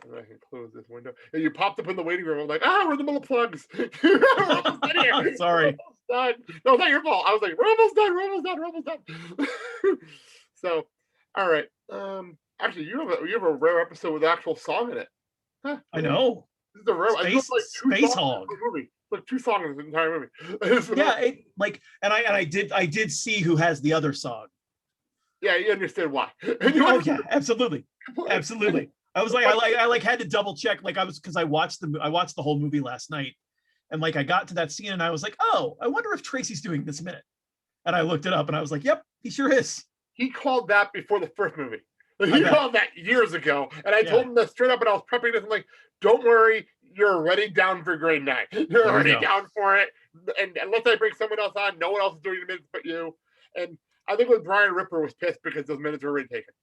And I can close this window. And you popped up in the waiting room. I'm like, we're in the middle of plugs. We're almost done here. Sorry. We're almost done. No, it's not your fault. I was like, we're almost done. We're almost done. We're almost done. So, all right. Actually, you have a rare episode with actual song in it. Huh, I know. This is a rare. You have like two Space songs Hog. in the movie. Like 2 songs in the entire movie. Yeah, I did see who has the other song. Yeah, you understand why. Oh yeah, absolutely. Absolutely. I was like, I had to double check, like because I watched the whole movie last night, and like I got to that scene and I was like, oh, I wonder if Tracy's doing this minute. And I looked it up and I was like, yep, he sure is. He called that before the first movie. He called that years ago. And I told him that straight up, and I was prepping this. I'm like, don't worry, you're already down for grade 9. You're already down for it. And unless I bring someone else on, no one else is doing the minutes but you. And I think with Brian Ripper was pissed because those minutes were already taken.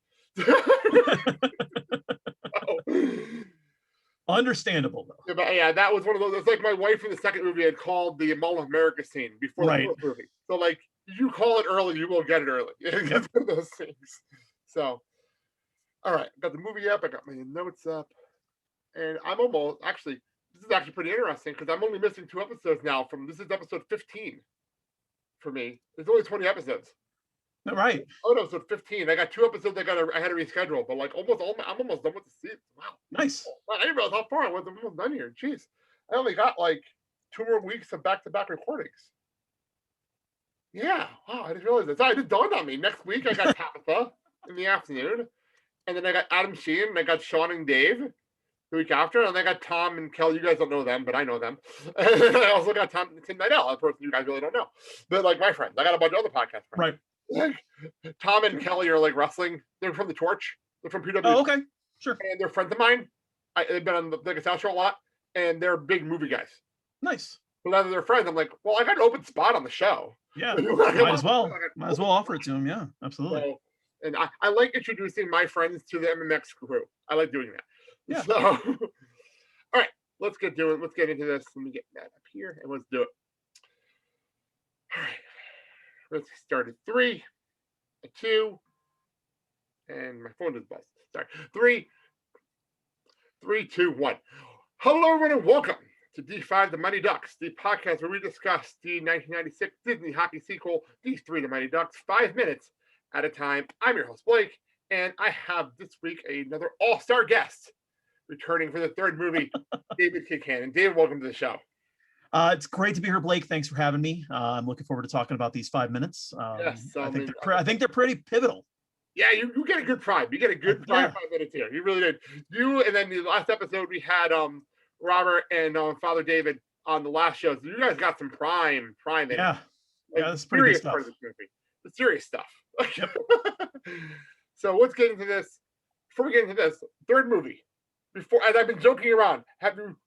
Understandable though. Yeah, but yeah, that was one of those. It's like my wife in the second movie had called the Mall of America scene before the first movie. So like, you call it early, you will get it early. It's one of those things. So, all right, got the movie up. I got my notes up, and I'm almost actually. This is actually pretty interesting because I'm only missing 2 episodes now. This is episode 15 for me. There's only 20 episodes. All right. Oh no, episode 15. I got 2 episodes. I had to reschedule, but like I'm almost done with the season. Wow, nice. I didn't realize how far I was. I'm almost done here. Jeez, I only got like 2 more weeks of back-to-back recordings. Yeah, wow, I didn't realize that. It dawned on me. Next week I got Tabitha in the afternoon, and then I got Adam Sheen, and I got Sean and Dave the week after, and I got Tom and Kelly. You guys don't know them, but I know them. And I also got Tim Nidell, a person you guys really don't know, but like my friends. I got a bunch of other podcast friends. Right. Like, Tom and Kelly are like wrestling. They're from the Torch. They're from PW. Oh, okay, sure. And they're friends of mine. They've been on the South Show a lot, and they're big movie guys. Nice. So now that they're friends, I'm like, well, I got an open spot on the show. Yeah, might as well offer it to them. Yeah, absolutely. So, and I like introducing my friends to the MMX crew. I like doing that. Yeah. So, all right, let's get into this. Let me get that up here and let's do it. All right, let's start at 3, a 2, and my phone is busted. Sorry, 3, 2, 1. Hello, everyone, and welcome to D5 The Mighty Ducks, the podcast where we discuss the 1996 Disney hockey sequel, D3 The Mighty Ducks, 5 minutes at a time. I'm your host, Blake, and I have this week another all-star guest returning for the 3rd movie, David Kincannon. David, welcome to the show. It's great to be here, Blake. Thanks for having me. I'm looking forward to talking about these 5 minutes. Yes, I think they're pretty pivotal. Yeah, you get a good prime. You get a good prime 5 minutes here. You really did. You, and then the last episode we had Robert and Father David on the last show. So you guys got some prime in it. Yeah, that's pretty good stuff. Part of this movie. The serious stuff. Yep. So let's get into this. Before we get into this, 3rd movie. Before, and I've been joking around.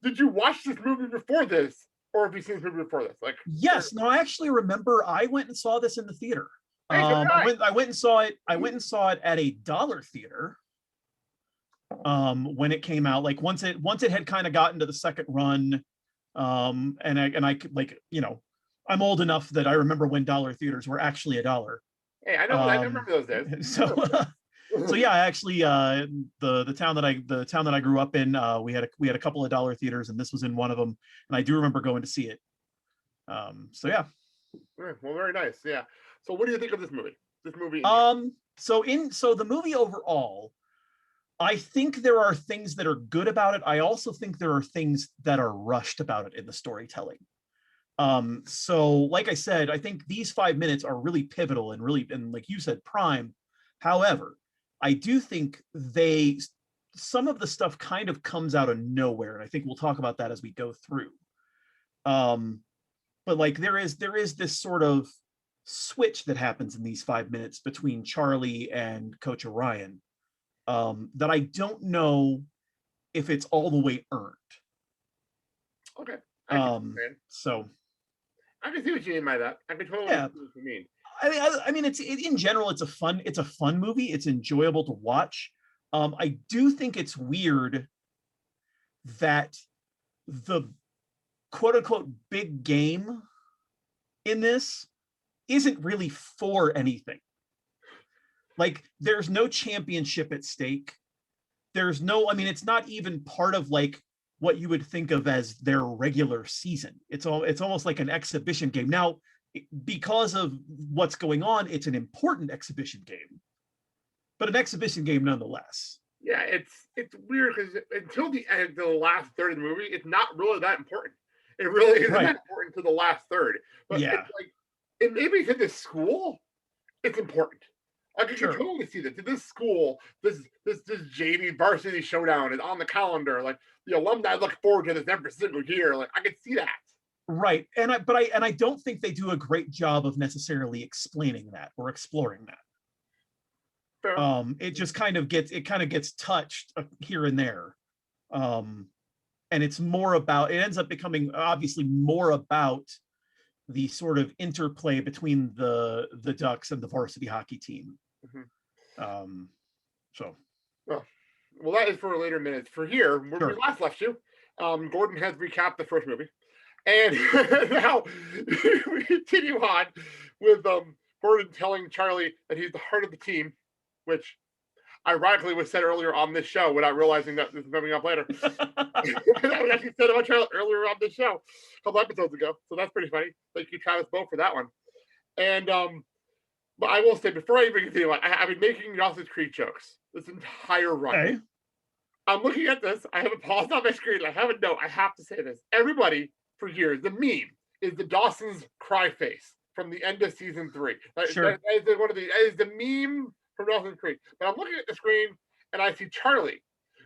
Did you watch this movie before this, or have you seen this movie before this? Like, yes, no, I actually remember I went and saw this in the theater. Hey, I went and saw it. I went and saw it at a dollar theater. When it came out, like once it had kind of gotten to the second run, and I could, like, you know, I'm old enough that I remember when dollar theaters were actually $1. Hey, I know. I remember those days. So yeah, I actually the town that I grew up in, we had a couple of dollar theaters, and this was in one of them, and I do remember going to see it. So yeah. Well, very nice. Yeah. So what do you think of this movie? So the movie overall, I think there are things that are good about it. I also think there are things that are rushed about it in the storytelling. So like I said, I think these 5 minutes are really pivotal and like you said, prime. However, I do think some of the stuff kind of comes out of nowhere, and I think we'll talk about that as we go through. But like there is this sort of switch that happens in these 5 minutes between Charlie and Coach Orion, that I don't know if it's all the way earned. Okay. So I can see what you mean by that. I can totally see what you mean. I mean, in general, it's a fun movie. It's enjoyable to watch. I do think it's weird that the quote unquote big game in this isn't really for anything. Like, there's no championship at stake. there's no, I mean, it's not even part of like what you would think of as their regular season. It's almost like an exhibition game. Now, because of what's going on, it's an important exhibition game, but an exhibition game nonetheless. Yeah, it's weird because until the end, the last third of the movie, it's not really that important. It really isn't Right. that important to the last third. But Yeah. it's like, and maybe to this school, it's important. Like I can Sure. totally see that to this school, this JV varsity showdown is on the calendar. Like the alumni look forward to this every single year. Like I can see that. Right. And I don't think they do a great job of necessarily explaining that or exploring that. Fair. It just kind of gets touched here and there. And it's more about, it ends up becoming obviously more about the sort of interplay between the Ducks and the varsity hockey team. So Well, that is for later minutes. For here, where Sure. we last left you, Gordon has recapped the first movie. And now we continue on with Gordon telling Charlie that he's the heart of the team, which ironically was said earlier on this show without realizing that this is coming up later. That was actually said about Charlie earlier on this show a couple episodes ago. So that's pretty funny. Thank you, Travis Bow, for that one. And but I will say, before I even continue, I've been making Dawson's Creek jokes this entire run. Okay. I'm looking at this. I have it paused on my screen. I have a note. I have to say this. Everybody, for years, the meme is the Dawson's cry face from the end of season 3. Sure. That is the meme from Dawson's Creek. But I'm looking at the screen and I see Charlie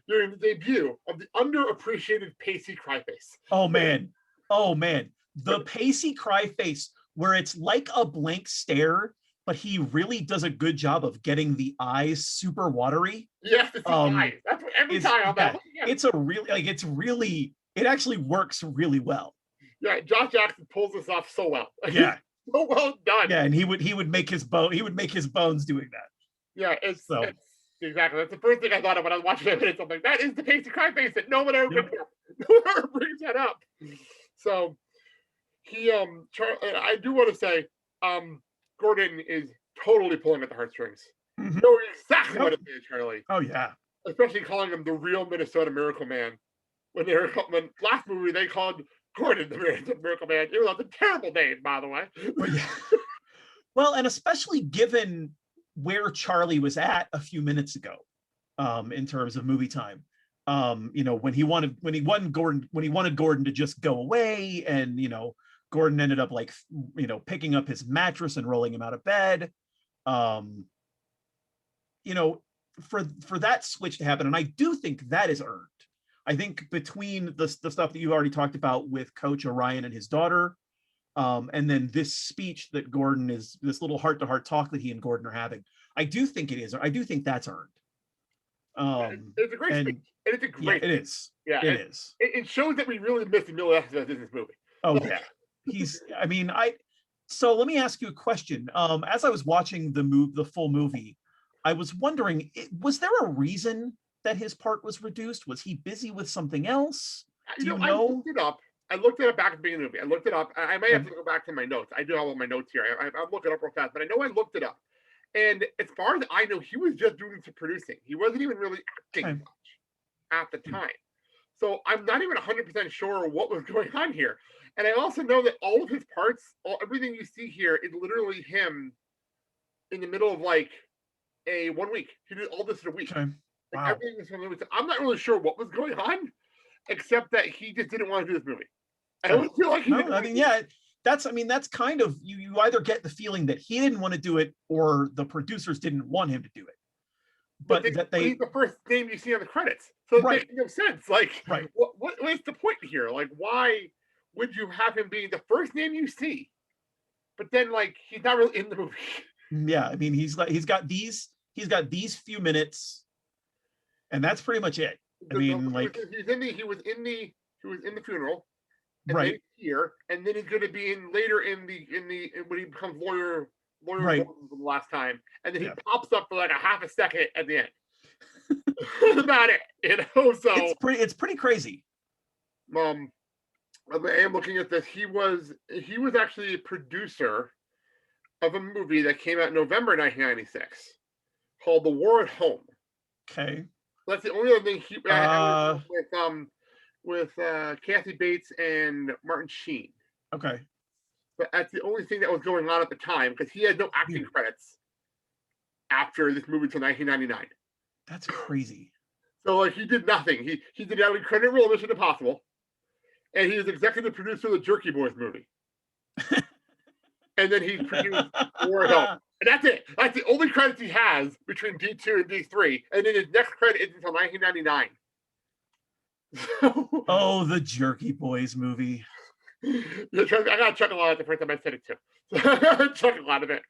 during the debut of the underappreciated Pacey cry face. Oh man. The Pacey cry face, where it's like a blank stare, but he really does a good job of getting the eyes super watery. Yes, it's the eyes. That's what every time I'm that. It's a really, it actually works really well. Yeah, Josh Jackson pulls this off so well. Yeah. So well done. Yeah, and he would make his bones doing that. Yeah, it's exactly. That's the first thing I thought of when I was watching it. I'm like, that is the Pacey cry face that no one ever brings up. No one ever brings that up. So he I do want to say, Gordon is totally pulling at the heartstrings. Mm-hmm. Know exactly what it is, Charlie. Oh yeah. Especially calling him the real Minnesota Miracle Man. When last movie they called Gordon the Miracle Man. It was a terrible name, by the way. Well, yeah. Well, and especially given where Charlie was at a few minutes ago, in terms of movie time. When he wanted Gordon to just go away, and Gordon ended up picking up his mattress and rolling him out of bed. For that switch to happen, and I do think that is earned. I think between the stuff that you already talked about with Coach Orion and his daughter, and then this speech that Gordon is, this little heart-to-heart talk that he and Gordon are having, I do think it is. I do think that's earned. It's a great speech. And it's a great. Yeah, it is. Yeah, it is. It shows that we really miss Emilio Estevez in this movie. Oh yeah, So let me ask you a question. As I was watching the full movie, I was wondering, was there a reason that his part was reduced? Was he busy with something else? Do you know? I looked it up. I looked it up back at the beginning of the movie. I looked it up. I may have to go back to my notes. I do have all my notes here. I'm looking up real fast, but I know I looked it up. And as far as I know, he was just doing some producing. He wasn't even really acting much at the time. So I'm not even 100% sure what was going on here. And I also know that all of his parts, everything you see here is literally him in the middle of like a 1 week. He did all this in a week. Okay. Wow. Everything was from the movie. I'm not really sure what was going on, except that he just didn't want to do this movie. I don't feel like he didn't. I mean, yeah, that's kind of, you either get the feeling that he didn't want to do it or the producers didn't want him to do it. But he's the first name you see on the credits, so it makes no sense. Like, what's the point here? Like, why would you have him be the first name you see, but then like he's not really in the movie? Yeah, I mean, he's got these few minutes, and that's pretty much it. I mean, he was in the funeral, and right then here, and then he's going to be in later in the when he becomes lawyer right for the last time, and then he pops up for like a half a second at the end. That's about it, So it's pretty crazy. I am looking at this. He was actually a producer of a movie that came out in November 1996 called The War at Home. Okay. That's the only other thing he Uh, with Kathy Bates and Martin Sheen. okay. But that's the only thing that was going on at the time because he had no acting Weird. credits after this movie until 1999. That's crazy. So like he did nothing. He did every credit role in Mission Impossible, and he was executive producer of the Jerky Boys movie. And then he produced War Help. And that's it. That's the only credits he has between D2 and D3. And then his next credit is until 1999. Oh, the Jerky Boys movie. I got to check a lot of the first time I said it too. Check a lot of it.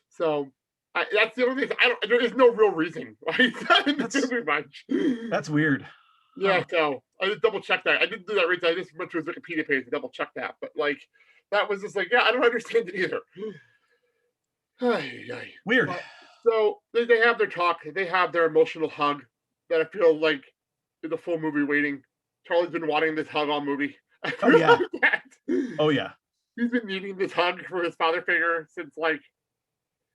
So that's the only thing. There is no real reason why he's not in this movie much. That's weird. Yeah, so I just double checked that. I didn't do that right. I just went to his Wikipedia page to double check that. But like, that was just like, yeah, I don't understand it either. Weird. So they have their talk. They have their emotional hug that I feel like is a full movie waiting. Charlie's been wanting this hug all movie. Oh yeah. Oh yeah. He's been needing this hug for his father figure since like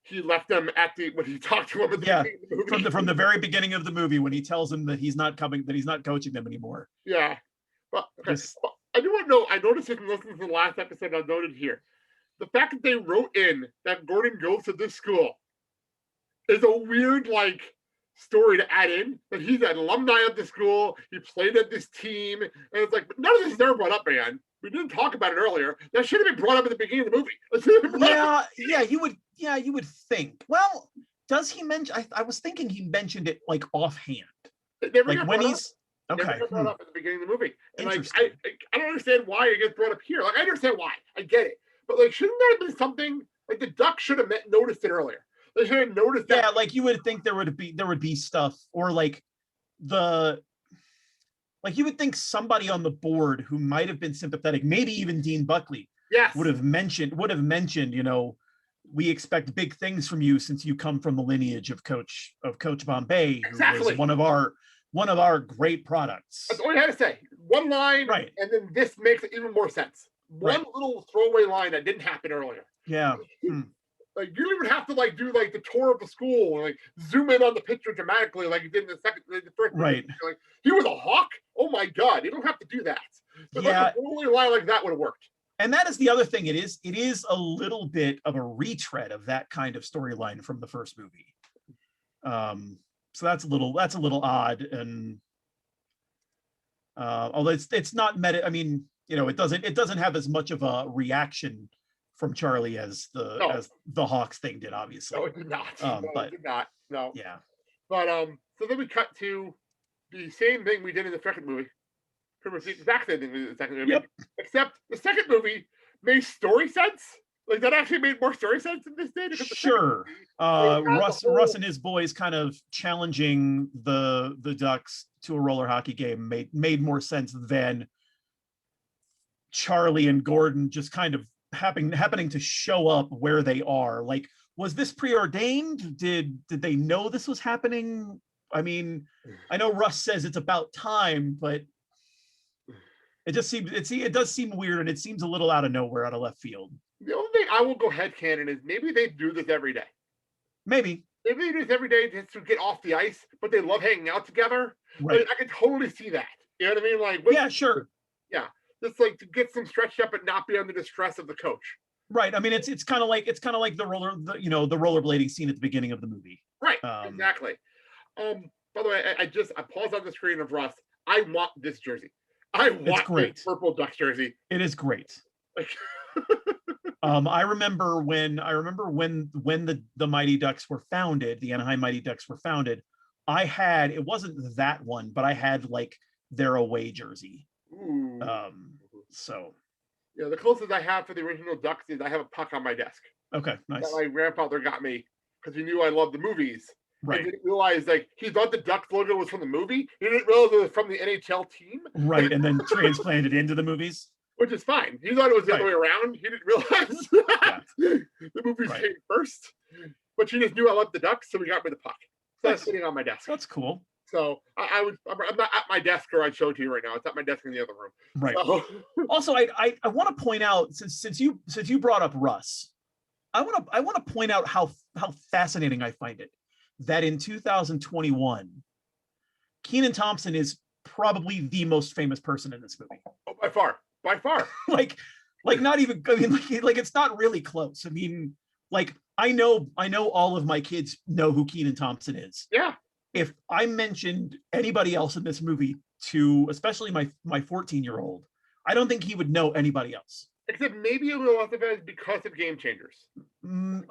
he left him at the when he talked to him at the beginning of the movie. From the very beginning of the movie when he tells him that he's not coming, that he's not coaching them anymore. Yeah. But okay. I do want to know, I noticed it in listening to the last episode, I noted here. The fact that they wrote in that Gordon goes to this school is a weird, like, story to add in. That he's an alumni of the school, he played at this team, and it's like, none of this is ever brought up, man. We didn't talk about it earlier. That should have been brought up at the beginning of the movie. You would think. Well, does he mention? I was thinking he mentioned it like offhand. Like when he's okay. Never brought up at the beginning of the movie. And like I don't understand why it gets brought up here. Like I understand why. I get it. But like shouldn't there have been something like the Ducks should have noticed it earlier? They should have noticed that. Yeah, like you would think there would be stuff or like you would think somebody on the board who might have been sympathetic, maybe even Dean Buckley, yes, would have mentioned, you know, we expect big things from you since you come from the lineage of Coach Bombay, who was one of our great products. That's all you had to say. One line, right? And then this makes it even more sense. One little throwaway line that didn't happen earlier. Yeah. Like you don't even have to like do like the tour of the school and like zoom in on the picture dramatically like you did in the first. Right. Like he was a Hawk. Oh my God! You don't have to do that. But yeah. Like, a totally line like that would have worked. And that is the other thing. It is a little bit of a retread of that kind of storyline from the first movie. So that's a little odd, and although it's not meta. I mean, you know, it doesn't have as much of a reaction from Charlie as the Hawks thing did, obviously. No, it did not. It did not. No. Yeah. But so then we cut to the same thing we did in the second movie. Pretty much the exact same thing in the second movie. Yep. Except the second movie made story sense. Like that actually made more story sense than this did. Sure. Russ and his boys kind of challenging the Ducks to a roller hockey game made more sense than Charlie and Gordon just kind of happening to show up where they are. Like, was this preordained? Did they know this was happening? I mean, I know Russ says it's about time, but it just seems it does seem weird, and it seems a little out of nowhere, out of left field. The only thing I will go headcanon is maybe they do this every day. Maybe they do this every day just to get off the ice, but they love hanging out together. Right. Like, I can totally see that. You know what I mean? Like, yeah, sure. Yeah, just like to get some stretched up, but not be under the stress of the coach. Right. I mean, it's kind of like the rollerblading scene at the beginning of the movie. Right. Exactly. By the way, I paused on the screen of Russ. I want this jersey. I want this purple Ducks jersey. It is great. Like, I remember when the Mighty Ducks were founded, the Anaheim Mighty Ducks were founded. It wasn't that one, but I had like their away jersey. Ooh. So. Yeah, the closest I have for the original Ducks is I have a puck on my desk. Okay, nice. That my grandfather got me because he knew I loved the movies. Right. He didn't realize like he thought the Ducks logo was from the movie. He didn't realize it was from the NHL team. Right, and then transplanted into the movies. Which is fine. He thought it was the other way around. He didn't realize that the movies came first. But she just knew I loved the Ducks, so we got me the puck. So that's sitting on my desk. That's cool. So I'm not at my desk, or I'd show it to you right now. It's at my desk in the other room. Right. So. Also, I want to point out since you brought up Russ, I want to point out how fascinating I find it that in 2021, Kenan Thompson is probably the most famous person in this movie. Oh, by far. like not even, I mean, like it's not really close. I mean, like I know all of my kids know who Kenan Thompson is. Yeah. If I mentioned anybody else in this movie to, especially my 14-year-old, I don't think he would know anybody else. Except maybe a little less of it because of Game Changers.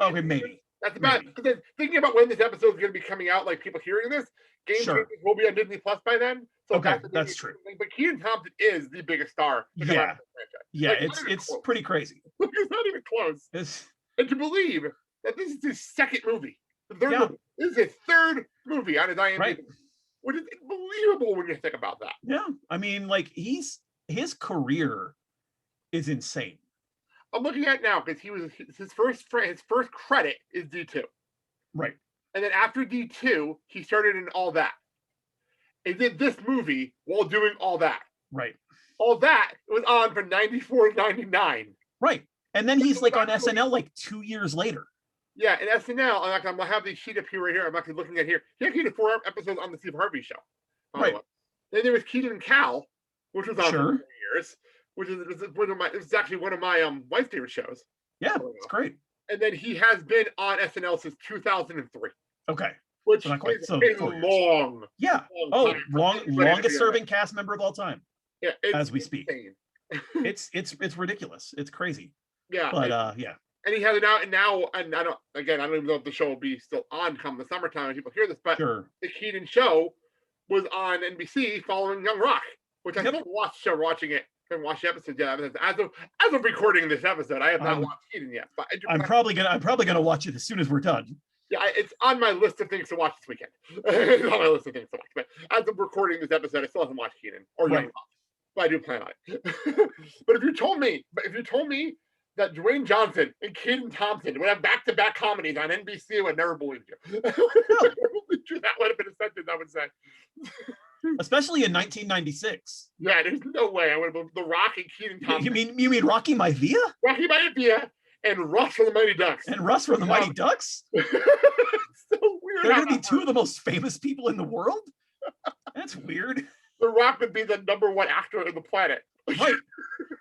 Okay, maybe. That's about it. Because thinking about when this episode is going to be coming out, like people hearing this, Game Changers will be on Disney Plus by then. So okay, that's true. But Kenan Thompson is the biggest star. Yeah, like, it's pretty crazy. It's not even close. And to believe that this is his second movie, this is his third movie on his IMDb, which is unbelievable when you think about that. Yeah, I mean, like his career is insane. I'm looking at it now because his first credit is D2. Right. And then after D2, he started in All That. He did this movie while doing All That. Right. All That was on from 94 to 99. Right. And then he's like on SNL like 2 years later. Yeah, and SNL, I'm going to have the sheet up here right here. I'm actually looking at here. He actually did 4 episodes on the Steve Harvey Show. Right. Then there was Kenan and Cal, which was on for 4 years, which is actually one of my wife's favorite shows. Yeah, it's great. And then he has been on SNL since 2003. Okay. Which is a long. Yeah. Longest serving cast member of all time. Yeah. As we speak. It's ridiculous. It's crazy. Yeah. But yeah. And he has it out, and I don't even know if the show will be still on come the summertime when people hear this, but the Kenan show was on NBC following Young Rock, which I still watched the show, watching it. I haven't watched the episode yet. As of recording this episode, I have not watched Kenan yet. But I'm probably gonna watch it as soon as we're done. Yeah, it's on my list of things to watch this weekend. It's on my list of things to watch. But as of recording this episode, I still haven't watched Kenan or Young Rock, but I do plan on it. But if you told me that Dwayne Johnson and Kenan Thompson would have back-to-back comedies on NBC, I would never believe you. That would have been a sentence I would say. Especially in 1996. Yeah, there's no way I would have The Rock and Kenan Thompson. You mean Rocky Maivia? Rocky Maivia and Russ from the Mighty Ducks. And Russ from the Mighty Ducks? It's so weird. They're going to be two of the most famous people in the world? That's weird. The Rock would be the #1 actor on the planet. Right.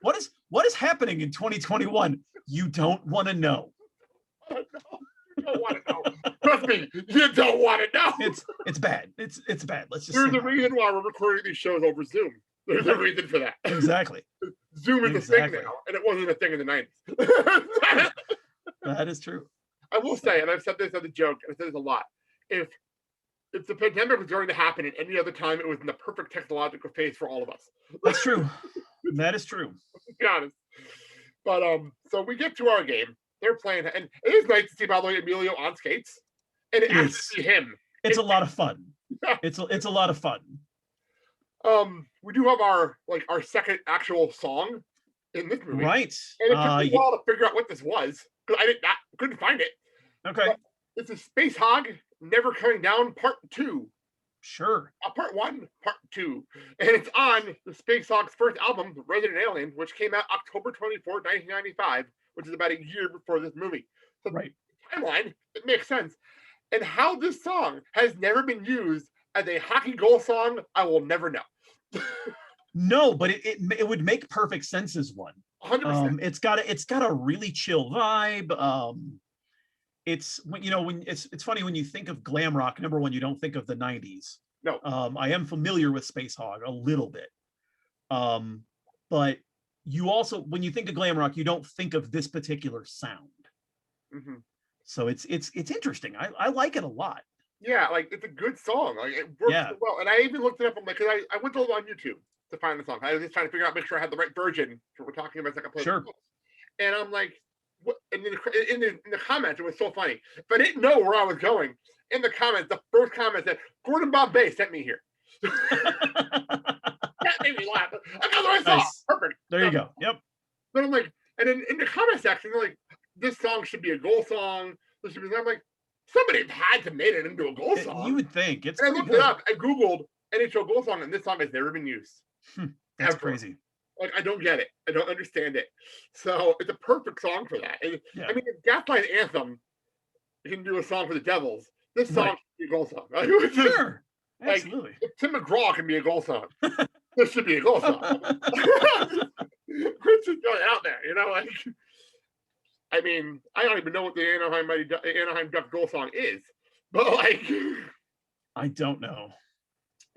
What is happening in 2021? You don't want to know. You don't want to know. Trust me, you don't want to know. It's bad. It's bad. Let's just. There's a reason why we're recording these shows over Zoom. There's a reason for that. Exactly. Zoom is a thing now, and it wasn't a thing in the 90s. That is true. I will say, and I've said this as a joke, and I said this a lot. If the pandemic was going to happen at any other time, it was in the perfect technological phase for all of us. That's true. That is true. To be honest. But so we get to our game. They're playing, and it is nice to see, by the way, Emilio on skates, and to see him. It's a lot of fun. It's a lot of fun. We do have our second actual song in this movie, right? And it took me a while to figure out what this was because couldn't find it. Okay, but it's a Space Hog Never Coming Down Part 2. Sure. Part 1, Part 2, and it's on the Space Hog's first album, Resident Alien, which came out October 24, 1995, which is about a year before this movie. So right. Timeline, it makes sense. And how this song has never been used as a hockey goal song, I will never know. No, but it would make perfect sense as one. 100%. It's got a really chill vibe. It's when it's funny when you think of glam rock. Number one, you don't think of the 90s. No. I am familiar with Space Hog a little bit. But you also, when you think of glam rock, you don't think of this particular sound. Mm-hmm. So it's interesting. I like it a lot. Yeah, like it's a good song. Like it works well. And I even looked it up. I'm like, because I went on YouTube to find the song. I was just trying to figure out, make sure I had the right version. We're talking about second place. Sure. And I'm like, what? And in the comments, it was so funny. If I didn't know where I was going, in the comments, the first comment said, "Gordon Bombay sent me here." That made me laugh. That's what I saw. Nice. Perfect. There you go. Yep. But I'm like, and then in the comment section, they're like, this song should be a goal song. This should be. I'm like, somebody had to make it into a goal song. You would think. It's. And I looked it up. I googled NHL goal song, and this song has never been used. That's ever. Crazy. Like, I don't get it. I don't understand it. So it's a perfect song for that. And, yeah. I mean, if Gaslight Anthem can do a song for the Devils, this song should be a goal song. Right? Sure. Like, Absolutely. if Tim McGraw can be a goal song, this should be a goal song. It's just going out there, like. I mean, I don't even know what the Anaheim Duck goal song is, but like, I don't know.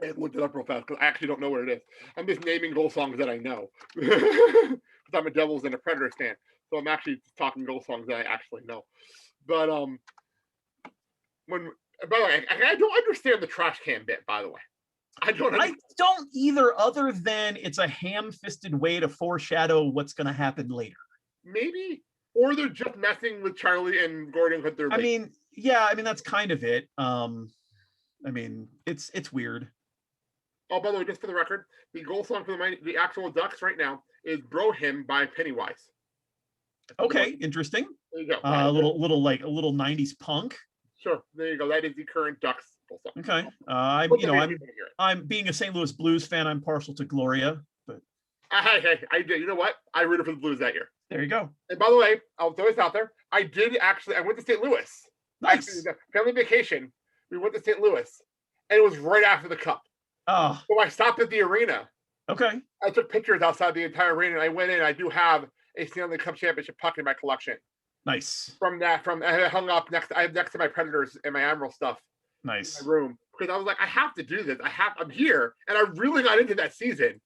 I looked it up real fast because I actually don't know what it is. I'm just naming goal songs that I know because I'm a Devils and a Predators fan, so I'm actually talking goal songs that I actually know. But by the way, I don't understand the trash can bit. By the way, I don't either, other than it's a ham-fisted way to foreshadow what's going to happen later. Maybe. Or they're just messing with Charlie and Gordon with their. I mean, that's kind of it. I mean, it's weird. Oh, by the way, just for the record, the goal song for the actual Ducks right now is "Bro Him" by Pennywise. Okay, interesting. There you go. A little 90s punk. Sure, there you go. That is the current Ducks goal song. Okay. I'm being a St. Louis Blues fan. I'm partial to Gloria, but hey, I did. You know what? I rooted for the Blues that year. There you go. And by the way, I'll throw this out there. I went to St. Louis. Nice. Actually, family vacation. We went to St. Louis, and it was right after the Cup. Oh. So I stopped at the arena. Okay. I took pictures outside the entire arena, and I went in. I do have a Stanley Cup championship puck in my collection. Nice. I hung up next to my Predators and my Admiral stuff. Nice. In my room, because I was like, I have to do this. I'm here, and I really got into that season.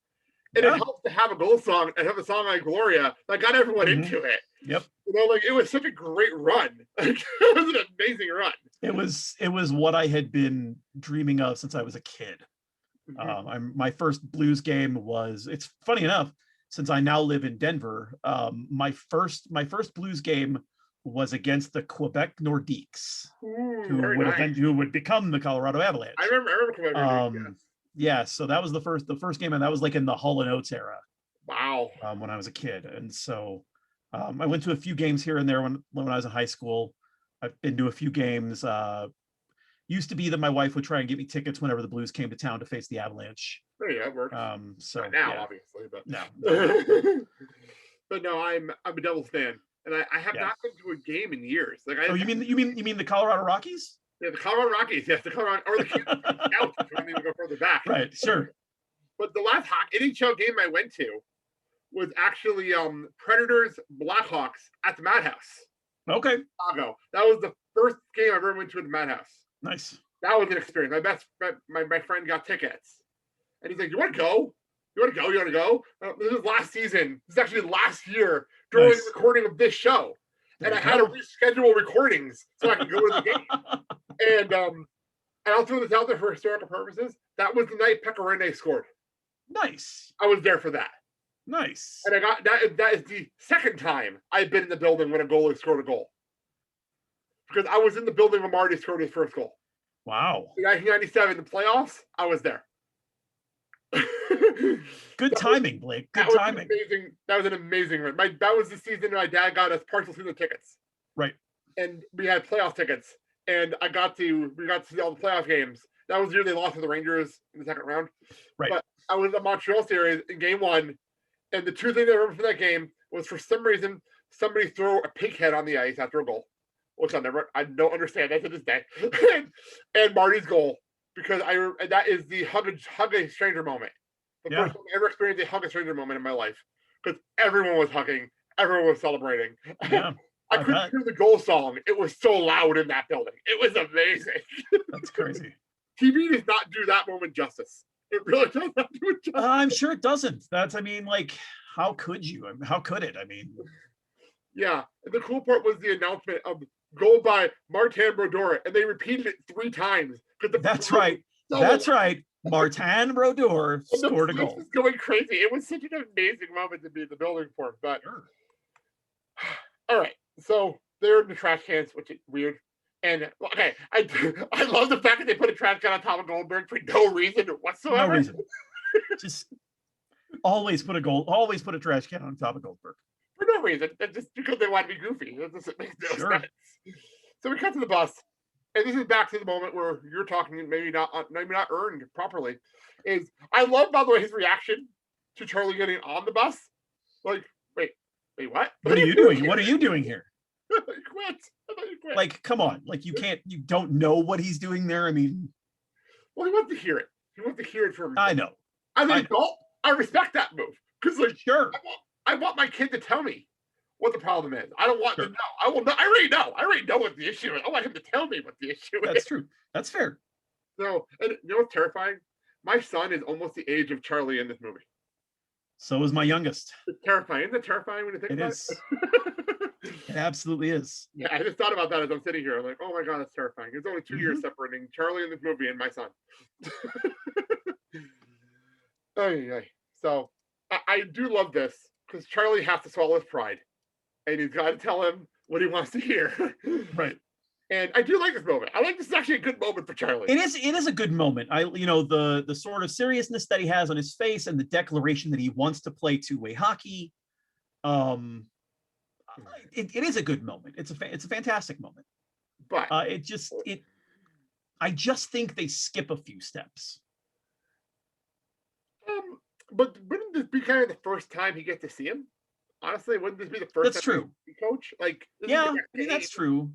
And it helps to have a goal song and have a song like Gloria that got everyone into it. Yep. Like, it was such a great run. It was an amazing run. It was what I had been dreaming of since I was a kid. Mm-hmm. My first Blues game was. It's funny enough, since I now live in Denver. My first Blues game was against the Quebec Nordiques, who would become the Colorado Avalanche. I remember Quebec Nordiques. Yes. Yeah, so that was the first game, and that was like in the Hall and Oates era. Wow. When I was a kid, and so I went to a few games here and there when I was in high school. I've been to a few games. Used to be that my wife would try and get me tickets whenever the Blues came to town to face the Avalanche. Yeah, it works. So not now, obviously, but no. But no, I'm a Devils fan, and I have not been to a game in years. Like, you mean the Colorado Rockies? Yeah, the Colorado Rockies. Yes, the Colorado or the Scouts. If we don't even go further back. Right. Sure. But the last NHL game I went to was actually Predators Blackhawks at the Madhouse. Okay. Chicago. That was the first game I ever went to at the Madhouse. Nice. That was an experience. My friend got tickets, and he's like, "You want to go? You want to go? You want to go?" This was last season. This is actually last year during the recording of this show, and I had to reschedule recordings so I could go to the game. And I'll throw this out there for historical purposes. That was the night Pecorine scored. Nice. I was there for that. Nice. And I got that. That is the second time I've been in the building when a goalie scored a goal. Because I was in the building when Marty scored his first goal. Wow. In 1997, the playoffs, I was there. Good timing, Blake. Good timing. That was an amazing run. That was the season my dad got us partial season tickets. Right. And we had playoff tickets. And we got to see all the playoff games. That was the year they lost to the Rangers in the second round. Right. But I was in the Montreal series in game one. And the two things I remember from that game was, for some reason, somebody threw a pig head on the ice after a goal. Which I don't understand that to this day. and Marty's goal, because that is the hug a stranger moment. The first time I ever experienced a hug a stranger moment in my life, because everyone was hugging, everyone was celebrating. Yeah, I couldn't hear the goal song. It was so loud in that building. It was amazing. That's crazy. TV does not do that moment justice. It really does not do it justice. I'm sure it doesn't. How could you? How could it? Yeah. And the cool part was the announcement of goal by Martin Brodeur, and they repeated it 3 times. That's right. That's right. Martin Brodeur scored a goal. Was going crazy. It was such an amazing moment to be in the building for. But all right, so they're in the trash cans, which is weird. And okay, I love the fact that they put a trash can on top of Goldberg for no reason whatsoever. No reason. Just always put a trash can on top of Goldberg. For no reason. Just because they want to be goofy. It doesn't make no sense. So we cut to the bus. And this is back to the moment where you're talking, maybe not earned properly. Is I love, by the way, his reaction to Charlie getting on the bus. Like, wait, what? What are you doing? What are you doing here? I thought you quit. Like, come on. Like, you don't know what he's doing there. Well, he wants to hear it. He wants to hear it from himself. I know. As an adult, I respect that move because, like, Sure. I want my kid to tell me what the problem is. I don't want Sure. to know. I will not. I already know. I already know what the issue is. I want him to tell me what the issue is. That's true. That's fair. So, and you know what's terrifying? My son is almost the age of Charlie in this movie. So is my youngest. It's terrifying. Isn't it terrifying when you think It about is. it? It absolutely is. Yeah, I just thought about that as I'm sitting here. I'm like, oh my god, that's terrifying. There's only 2 years Mhm. separating Charlie in this movie and my son. Ay. So I do love this because Charlie has to swallow his pride, and he's got to tell him what he wants to hear. Right. And I do like this moment. I like this is actually a good moment for Charlie. It is a good moment. The sort of seriousness that he has on his face and the declaration that he wants to play two-way hockey. It is a good moment. It's a fantastic moment. But I just think they skip a few steps. but wouldn't this be kind of the first time he gets to see him? Honestly, wouldn't this be the first That's time true. he coach? Like, Yeah, I mean, that's true.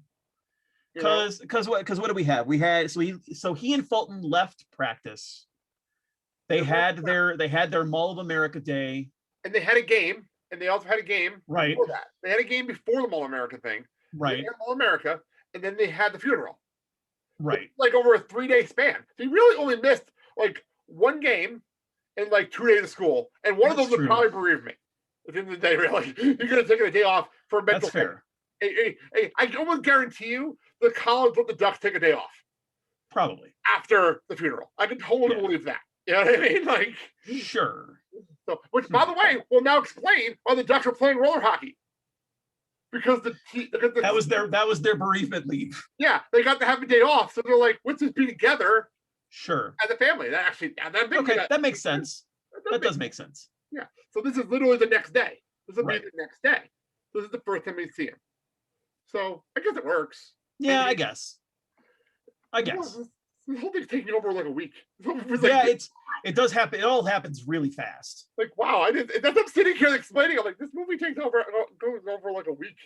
Because what do we have? We had so he and Fulton left practice. They had their Mall of America day. And they had a game, and they also had a game right before that. They had a game before the Mall of America thing. Right. They had Mall of America, and then they had the funeral. Right. Like over a 3-day span. So he really only missed like one game and like 2 days of school. And one of those would probably bereave me. At the end of the day, really. You're gonna take a day off for a mental. That's fair. Hey, I almost guarantee you the college let the Ducks take a day off. Probably. After the funeral. I can totally believe that. You know what I mean? Like, sure. So, which, by the way, will now explain why the Ducks are playing roller hockey. Because that was their bereavement leave. Yeah, they got to have a day off, so they're like, let's just be together. Sure. As a family. That makes sense. That does make sense. Yeah. So this is literally the next day. This will be the next day. This is the first time we see him. So I guess it works. Yeah, I guess. The whole thing's taking over like a week. It does happen. It all happens really fast. Like, wow, I'm sitting here explaining. I'm like, this movie goes over like a week.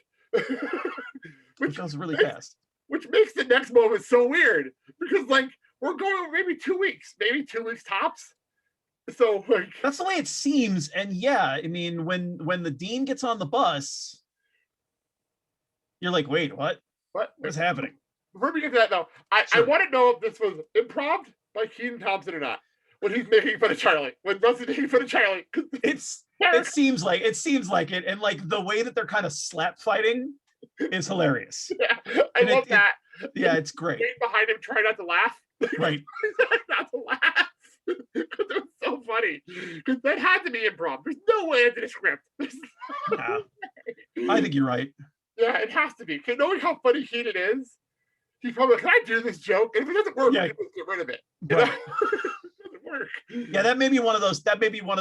Which goes really fast. Which makes the next moment so weird. Because like we're going maybe 2 weeks, maybe 2 weeks tops. So like that's the way it seems. And yeah, I mean, when the dean gets on the bus, you're like, wait, what? What's happening? Before we get to that though, I want to know if this was improv by Kenan Thompson or not. When he's making fun of Charlie, when Rusty's making fun of Charlie, it seems like it, and like the way that they're kind of slap fighting is hilarious. Yeah, I love that. It's great. Behind him, try not to laugh. Right. Not to laugh. Because it was so funny. Because that had to be improv. There's no way it's in a script. Nah, I think you're right. Yeah, it has to be. Because knowing how funny Kenan is, he's probably like, can I do this joke? And if it doesn't work, get rid of it. You know? Work. Yeah, that may be one of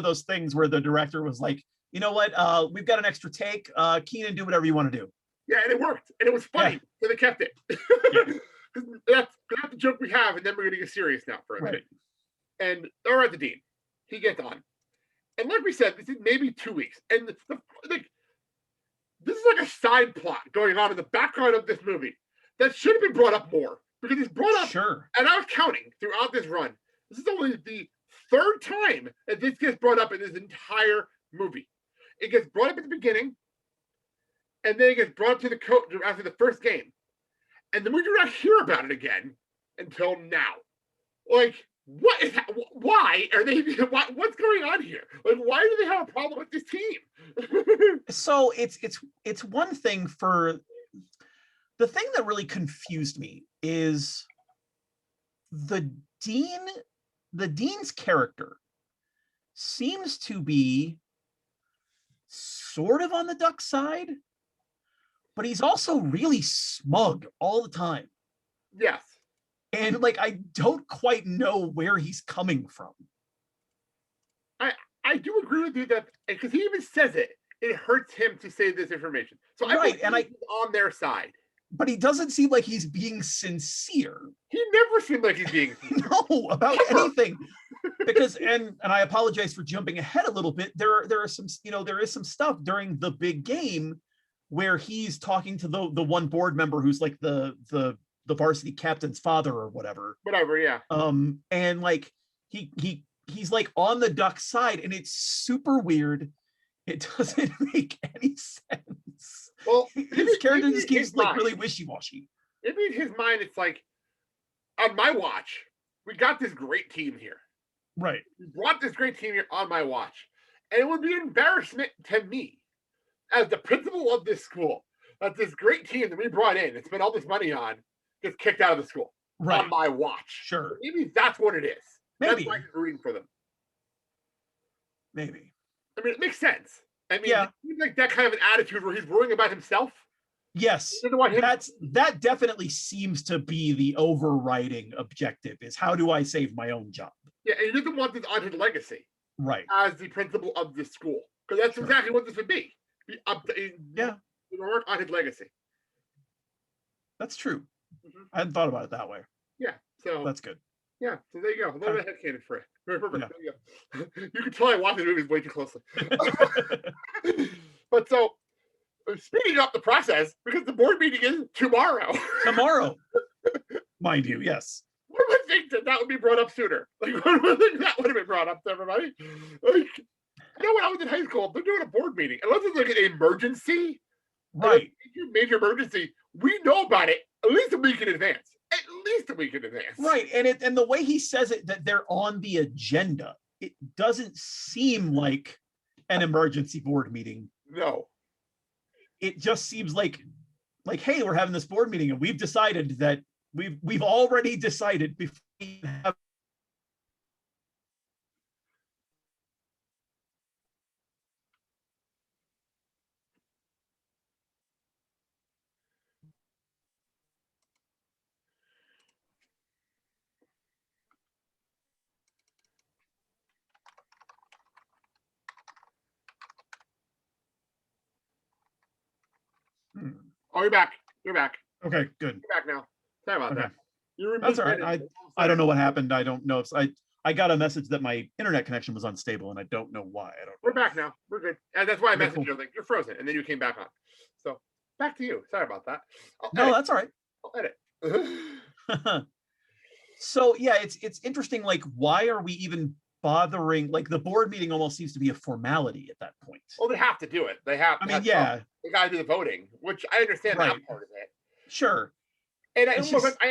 those things where the director was like, you know what, we've got an extra take. Kenan, do whatever you want to do. Yeah, and it worked. And it was funny. So they kept it. That's the joke we have, and then we're gonna get serious now for a minute. And they're at the dean. He gets on. And like we said, this is maybe 2 weeks. And this is like a side plot going on in the background of this movie that should have been brought up more. Because it's brought up, and I was counting throughout this run. This is only the third time that this gets brought up in this entire movie. It gets brought up at the beginning, and then it gets brought up to the coach after the first game. And then we do not hear about it again until now. Like, what is why are they what's going on here? Like, why do they have a problem with this team? So it's one thing. For the thing that really confused me is the dean's character seems to be sort of on the Duck side, but he's also really smug all the time. Yes. And like, I don't quite know where he's coming from. I do agree with you that, because he even says it hurts him to say this information. So I he's on their side. But he doesn't seem like he's being sincere. He never seemed like he's being no about anything. Because and I apologize for jumping ahead a little bit. There are some, there is some stuff during the big game where he's talking to the one board member who's like the the varsity captain's father or whatever. Whatever, yeah. And like he's like on the Duck side, and it's super weird. It doesn't make any sense. Well, His character just keeps like mind, really wishy-washy. Maybe in his mind, it's like, on my watch, we got this great team here. Right. We brought this great team here on my watch. And it would be an embarrassment to me as the principal of this school that this great team that we brought in and spent all this money on gets kicked out of the school on my watch. Sure. Maybe that's what it is. Maybe. That's why he's rooting for them. Maybe. I mean, it makes sense. I mean, yeah. Like that kind of an attitude where he's worrying about himself. Yes, that definitely seems to be the overriding objective, is how do I save my own job? Yeah, and he doesn't want this on his legacy. Right. As the principal of this school. Because that's exactly what this would be. Yeah. Work on his legacy. That's true. Mm-hmm. I hadn't thought about it that way. Yeah. So that's good. Yeah. So there you go. A little bit of headcanon for it. Very perfect. Yeah. There you go. You can tell I watch the movies way too closely. But so speeding up the process, because the board meeting is tomorrow. Tomorrow. Mind you, yes. One would think that would be brought up sooner. Like, one would think that would have been brought up to everybody. Like, you know, when I was in high school, they're doing a board meeting. Unless it's like an emergency. Right. Major emergency. We know about it at least a week in advance. At least a week in advance. Right. And the way he says it, that they're on the agenda, it doesn't seem like an emergency board meeting. No. It just seems like, hey, we're having this board meeting and we've decided that we've already decided before we have. Oh, you're back. You're back. Okay, good. You're back now. Sorry about that. That's all right. I don't know what happened. I don't know if I got a message that my internet connection was unstable, and I don't know why. We're back now. We're good. And that's why I messaged you. Like, you're frozen, and then you came back on. So back to you. Sorry about that. No, that's all right. I'll edit. So yeah, it's interesting. Like, why are we even bothering? Like, the board meeting almost seems to be a formality at that point. Well, they have to do it. They have. I mean, yeah. They got to do the voting, which I understand that part of it. Sure. And I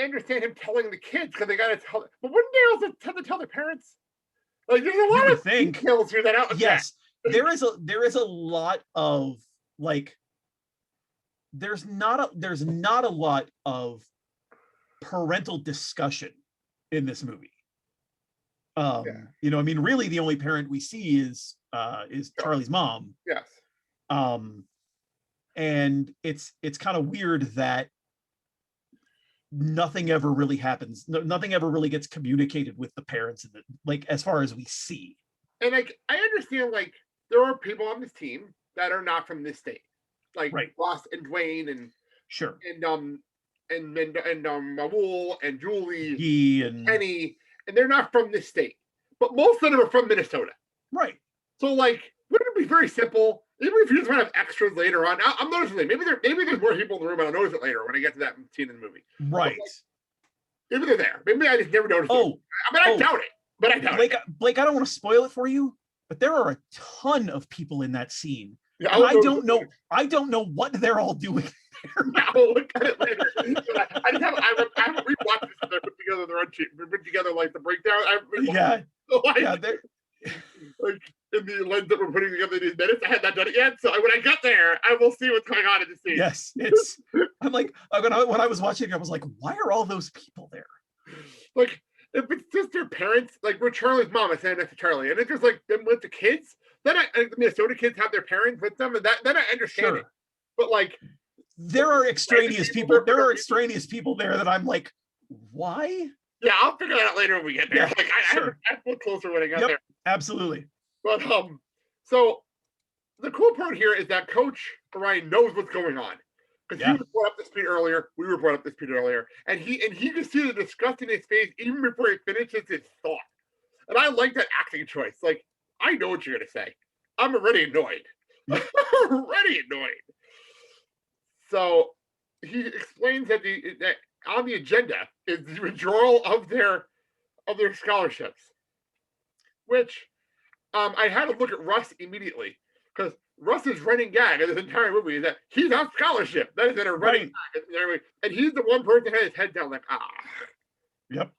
understand him telling the kids because they got to tell. But wouldn't they also have to tell their parents? Like, there's a lot of details here that out. Yes, there is a lot of like. There's not a lot of parental discussion in this movie. You know, I mean, really, the only parent we see is Charlie's mom. Yes. And it's kind of weird that nothing ever really happens. Nothing ever really gets communicated with the parents, like, as far as we see. And like, I understand, like, there are people on this team that are not from this state, like Ross and Dwayne and Raul and Julie and Kenny, and they're not from this state, but most of them are from Minnesota. Right. So, like, wouldn't it be very simple? Even if you just want to have extras later on, I'm noticing it. Maybe there's more people in the room, and I'll notice it later when I get to that scene in the movie. Right. Like, maybe they're there. Maybe I just never noticed. I mean, I doubt it. But I doubt it. Blake, I don't want to spoil it for you, but there are a ton of people in that scene. Yeah, and I don't know what they're all doing. I will look at it later. I haven't rewatched this. They put together their own sheet. They put together like the breakdown. Like in the lens that we're putting together these minutes. I had not done it yet. So when I get there, I will see what's going on in the scene. Yes, I'm like, when I was watching, I was like, why are all those people there? Like, if it's just their parents, like we're Charlie's mom, I stand next to Charlie, and it's just like them with the kids. Then the Minnesota kids have their parents with them, and then I understand it. But like, there are extraneous people. There are extraneous people there that I'm like, why? Yeah, I'll figure that out later when we get there. Yeah, like, I look closer when I get there. Absolutely. But so the cool part here is that Coach Ryan knows what's going on. Because he was brought up to speed earlier, we were brought up to speed earlier, and he can see the disgust in his face even before he finishes his thought. And I like that acting choice. Like, I know what you're gonna say. I'm already annoyed. I'm already annoyed. So he explains that on the agenda is the withdrawal of their scholarships, which I had to look at Russ immediately because Russ's running gag of this entire movie is that he's on scholarship. That is in a running gag, and he's the one person that had his head down, like, Yep.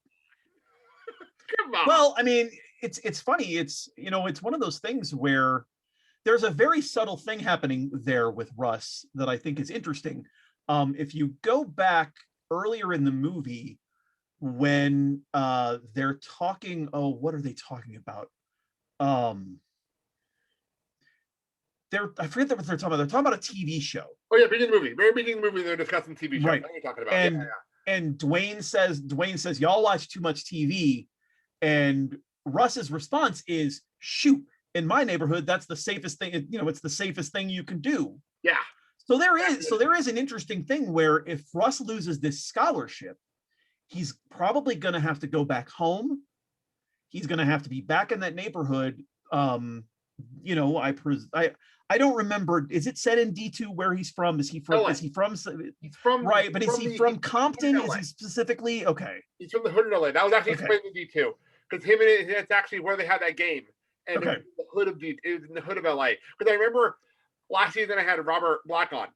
come on. Well, I mean, it's funny. It's it's one of those things where there's a very subtle thing happening there with Russ that I think is interesting. If you go back earlier in the movie when they're talking, oh, what are they talking about? I forget what they're talking about. They're talking about a TV show. Oh yeah, beginning of the movie. Very beginning of the movie, they're discussing TV show. Right. What are you talking about? And Dwayne says, y'all watch too much TV. And Russ's response is, shoot, in my neighborhood, that's the safest thing. It's the safest thing you can do. Yeah. So there is an interesting thing where if Russ loses this scholarship, he's probably going to have to go back home. He's going to have to be back in that neighborhood. I don't remember. Is it said in D2 where he's from? Is he from? LA. Is he from? He's from right, but is he from Compton? Is he specifically okay? He's from the hood of LA. That was actually explained in D2 because him and that's actually where they had that game. And it was in the hood of LA. Because I remember last season I had Robert Black on,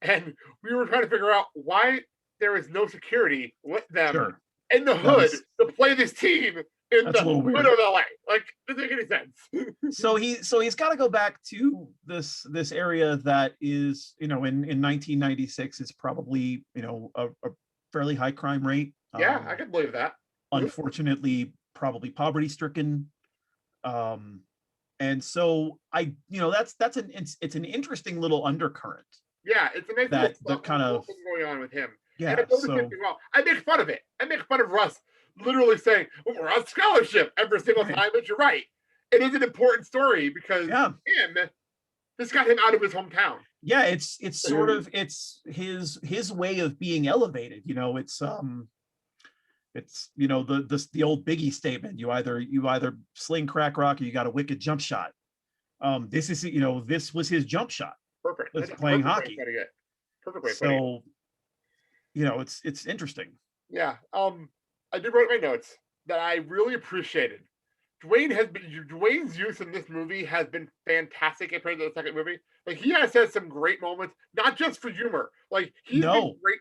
and we were trying to figure out why there is no security with them in the hood to play this team in the hood of LA. Like, doesn't make any sense. so he's got to go back to this area that is, in 1996 is probably, a fairly high crime rate. Yeah, I can believe that. Unfortunately, probably poverty stricken. And so it's an interesting little undercurrent. Yeah, it's amazing that kind of thing going on with him. Yeah, and I make fun of it. I make fun of Russ literally saying, well, we're on scholarship every single time, but you're right. It is an important story because this got him out of his hometown. Yeah, it's sort of his way of being elevated. It's the old Biggie statement. You either sling crack rock or you got a wicked jump shot. This was his jump shot. Perfect. That's playing hockey. Perfect way. So, it's interesting. Yeah. I did write my notes that I really appreciated. Dwayne's use in this movie has been fantastic compared to the second movie. Like, he has had some great moments, not just for humor. Like, he's been great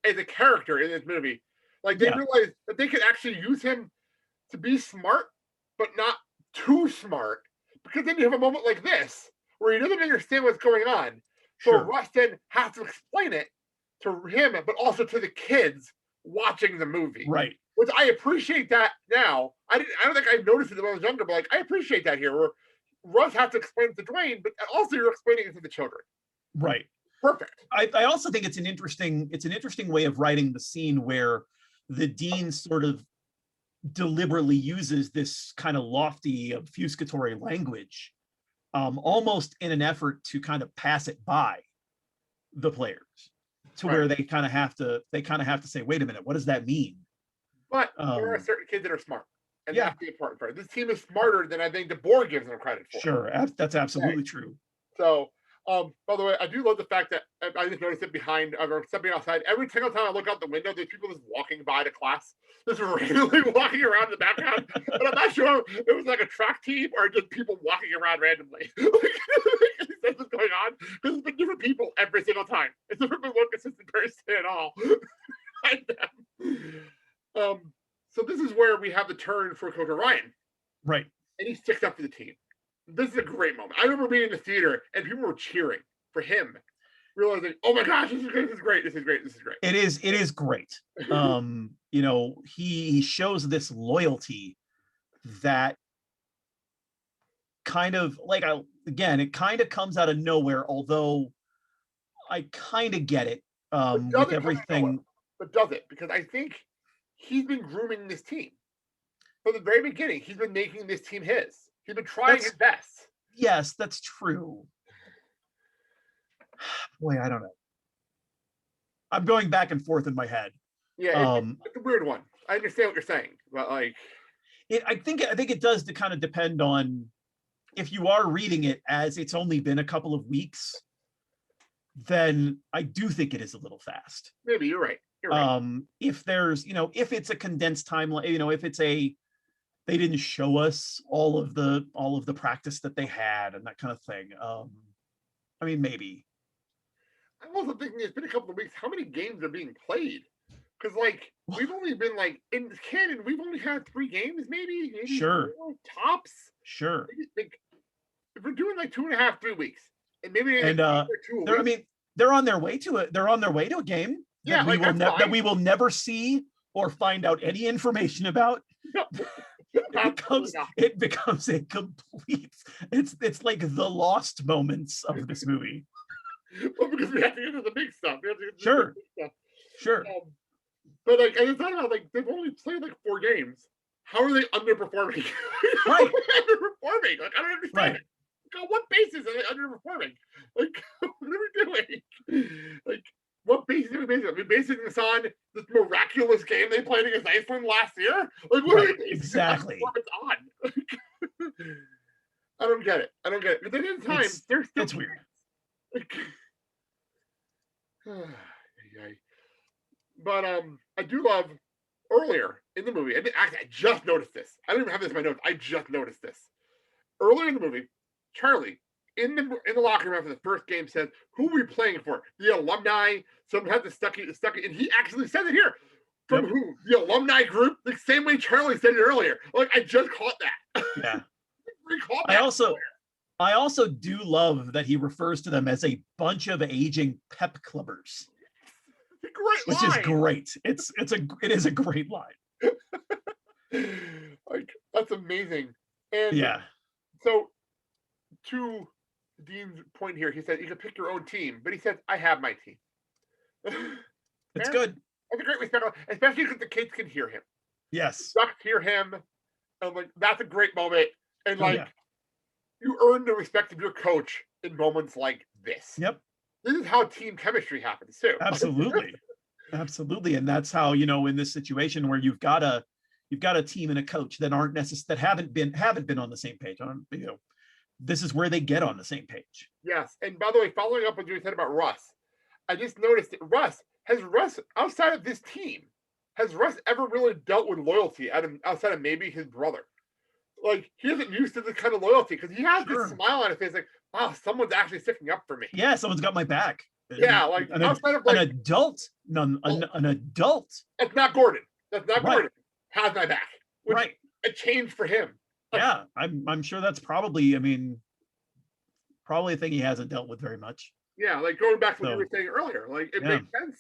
as a character in this movie. Like, they realized that they could actually use him to be smart, but not too smart. Because then you have a moment like this, where he doesn't understand what's going on. So Russ then has to explain it to him, but also to the kids watching the movie. Right. Which I appreciate that now. I don't think I noticed it when I was younger, but like, I appreciate that here, where Russ has to explain it to Dwayne, but also you're explaining it to the children. Right. Perfect. I also think it's an interesting way of writing the scene where the dean sort of deliberately uses this kind of lofty, obfuscatory language, almost in an effort to kind of pass it by the players, to where they kind of have to say, wait a minute, what does that mean? But there are certain kids that are smart, and that's the important part. This team is smarter than I think the board gives them credit for. Sure, that's absolutely true. So, by the way, I do love the fact that I just noticed it behind or stepping outside. Every single time I look out the window, there's people just walking by to class, just randomly walking around in the background. And I'm not sure if it was like a track team or just people walking around randomly. That's what's going on, because it's been different people every single time. It's never been one consistent person at all. So this is where we have the turn for Coach Ryan. Right. And he sticks up for the team. This is a great moment. I remember being in the theater and people were cheering for him, realizing, oh my gosh, this is great, this is great, this is great, this is great. It is great. He shows this loyalty that kind of like, it kind of comes out of nowhere, although I kind of get it with everything. But does it? Because I think he's been grooming this team. From the very beginning, he's been making this team his. He's been trying his best. Yes, that's true. Boy, I don't know. I'm going back and forth in my head. Yeah, it's a weird one. I understand what you're saying, but like, I think it does to kind of depend on if you are reading it as it's only been a couple of weeks, then I do think it is a little fast. Maybe you're right. You're right. If there's, if it's a condensed timeline, if it's they didn't show us all of the practice that they had and that kind of thing. I mean, maybe. I'm also thinking it's been a couple of weeks. How many games are being played? Because like we've only been like in canon, we've only had 3 games, maybe Sure. 4 tops. Sure. Like, if we're doing like 2.5, 3 weeks, and maybe And like 2 a they're, I week. mean, they're on their way to it. They're on their way to a game Yeah, that we like will that's fine. that we will never see or find out any information about. Absolutely not. It becomes a complete. It's like the lost moments of this movie. Well, because we have to get to the big stuff. We have to get to Sure. the big stuff. Sure. But like, I thought about like they've only played like 4 games. How are they underperforming? Right. Underperforming. Like I don't understand Right. it. Like, on what basis are they underperforming? Like what are we doing? Like what basis are we basing? Are we basing this on this miraculous game they played against Iceland last year? Like what are we basing exactly. this on? I don't get it. I don't get it. But at the same time, they're still it's weird. Like, but I do love earlier in the movie. And actually, I just noticed this. I don't even have this in my notes. I just noticed this earlier in the movie. Charlie in the locker room after the first game says, "Who are we playing for? The alumni." Someone had the stuck it, and he actually says it here. From who? The alumni group. The same way Charlie said it earlier. Like I just caught that. Yeah. that I also do love that he refers to them as a bunch of aging pep clubbers. Great which line. Is great. It is a great line. Like that's amazing. And yeah. So to Dean's point here, he said you can pick your own team, but he says I have my team. It's good. That's a great respect, especially because the kids can hear him. Yes. Ducks hear him, and like that's a great moment. And like you earn the respect of your coach in moments like this. Yep. This is how team chemistry happens too. Absolutely. Absolutely. And that's how, in this situation where you've got a team and a coach that aren't that haven't been on the same page. This is where they get on the same page. Yes. And by the way, following up what you said about Russ, I just noticed that Russ outside of this team, has Russ ever really dealt with loyalty outside of maybe his brother? Like he isn't used to this kind of loyalty because he has this smile on his face, like, wow, someone's actually sticking up for me. Yeah, someone's got my back. Yeah, like outside of like an adult. That's not Gordon. That's not Gordon. Has my back. Which a change for him. Yeah, I'm sure that's probably a thing he hasn't dealt with very much. Yeah, like going back to what you were saying earlier, like it makes sense.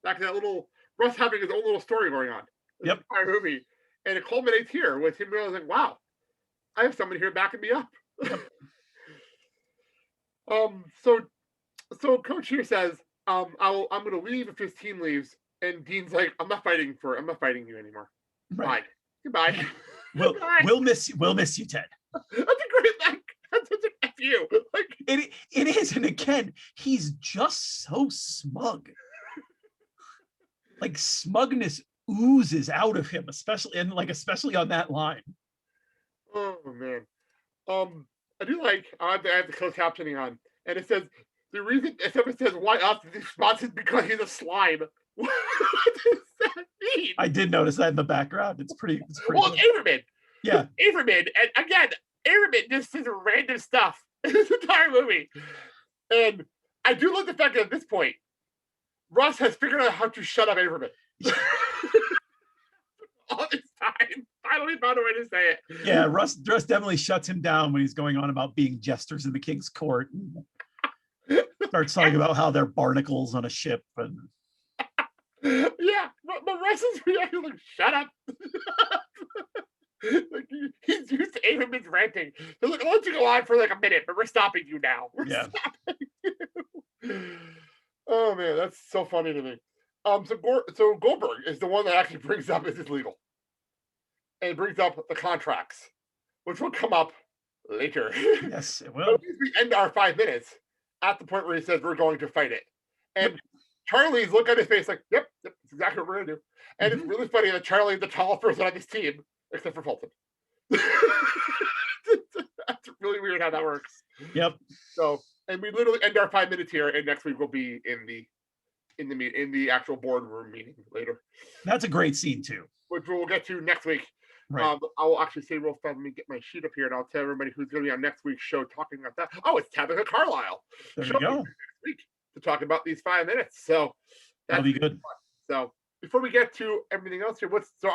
Back to that little Russ having his own little story going on. Yep. Entire movie, and it culminates here with him realizing, "Wow, I have somebody here backing me up." Yep. So Coach here says, I'm going to leave if his team leaves, and Dean's like, I'm not fighting you anymore. Right. Bye. Goodbye. We'll miss you, Ted. That's a great like. That's such a F you. Like it is, and again, he's just so smug. Like smugness oozes out of him, especially on that line. Oh man. I do like I have the closed captioning on, and it says the reason someone says why us, the response is because he's a slime. What does that mean? I did notice that in the background. It's pretty well, Averman. Yeah. Averman. And again, Averman just says random stuff in this entire movie. And I do love the fact that at this point, Russ has figured out how to shut up Averman. All this time. Finally found a way to say it. Yeah, Russ definitely shuts him down when he's going on about being jesters in the king's court. Starts talking about how they're barnacles on a ship. And yeah, but Russ is reacting like, shut up. Like he's used to Averman's ranting. So like, I'll let you go on for like a minute, but we're stopping you now. We're stopping you. Oh man, that's so funny to me. So Goldberg is the one that actually brings up is it legal, and brings up the contracts, which will come up later. Yes, it will. We end our 5 minutes at the point where he says we're going to fight it, and Charlie's look on his face like, "Yep, that's exactly what we're gonna do." And it's really funny that Charlie is the tallest person on this team, except for Fulton. That's really weird how that works. Yep. So, and we literally end our 5 minutes here, and next week we'll be in the in the actual boardroom meeting later, That's a great scene too. which we'll get to next week. Right. I will actually say real fast. Let me get my sheet up here, and I'll tell everybody who's going to be on next week's show talking about that. Oh, it's Tabitha Carlisle. There She'll you be go. next week to talk about these 5 minutes. So That'll be good. fun. So before we get to everything else here, let's do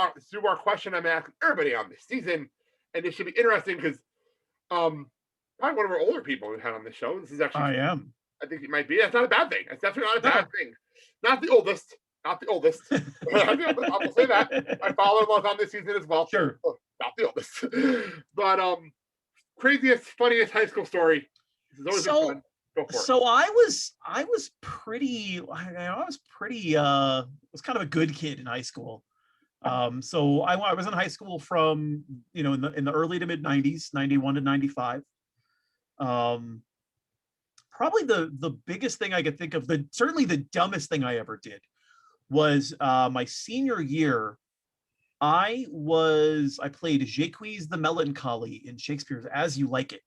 our question I'm asking everybody on this season, and this should be interesting because probably one of our older people we've had on the show. This is actually I think it might be. That's not a bad thing. That's definitely not a bad thing. Not the oldest. Not the oldest. I will say that. My father-in-law's on this season as well. Sure. Not the oldest. But craziest, funniest high school story. This is always fun. Go for it. So I was pretty was kind of a good kid in high school. So I was in high school from, you know, in the early to mid 90s, 91 to 95. Probably the biggest thing I could think of, certainly the dumbest thing I ever did was my senior year. I played Jacques the Melancholy in Shakespeare's As You Like It,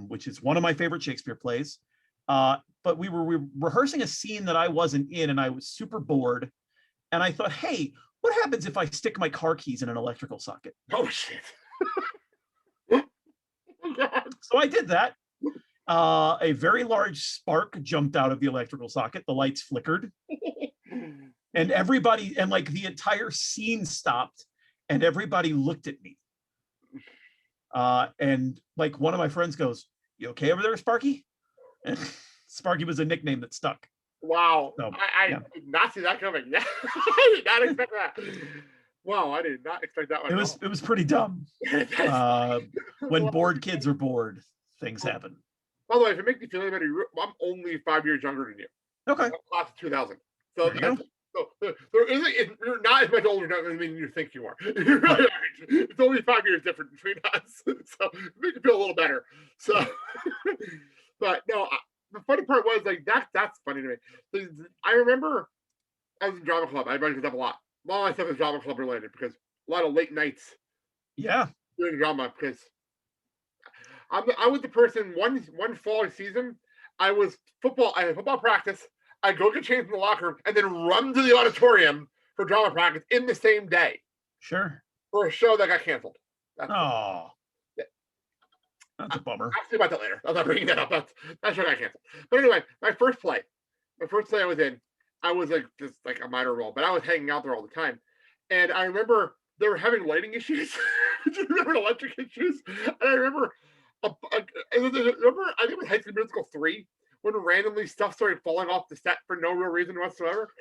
which is one of my favorite Shakespeare plays. But we were rehearsing a scene that I wasn't in, and I was super bored. And I thought, hey, what happens if I stick my car keys in an electrical socket? Oh, shit. So I did that. A very large spark jumped out of the electrical socket. The lights flickered. And everybody, and like the entire scene stopped, and everybody looked at me. And like one of my friends goes, "You okay over there, Sparky?" And Sparky was a nickname that stuck. Wow. So, I did not see that coming. I did not expect that. Wow, I did not expect that one. It was pretty dumb. When bored kids are bored, things happen. By the way, if it makes you feel any better, I'm only 5 years younger than you. Okay. I'm class of 2000. So there isn't. You're not as much older than you think you are. Right. It's only 5 years different between us, so it makes you feel a little better. So, but no, the funny part was like that's funny to me. I remember I was in drama club. I brought it up a lot. A lot of my stuff is drama club related because a lot of late nights. Yeah. Doing drama because I was the person one fall season. I had football practice. I go get changed in the locker room and then run to the auditorium for drama practice in the same day. Sure. For a show that got canceled. That's a bummer. I'll see about that later. I'm not bringing that up. That show got canceled. But anyway, my first play I was in, I was like just like a minor role, but I was hanging out there all the time. And I remember they were having lighting issues. Do you remember electric issues? And I remember, I think it was High School Musical 3, when randomly stuff started falling off the set for no real reason whatsoever.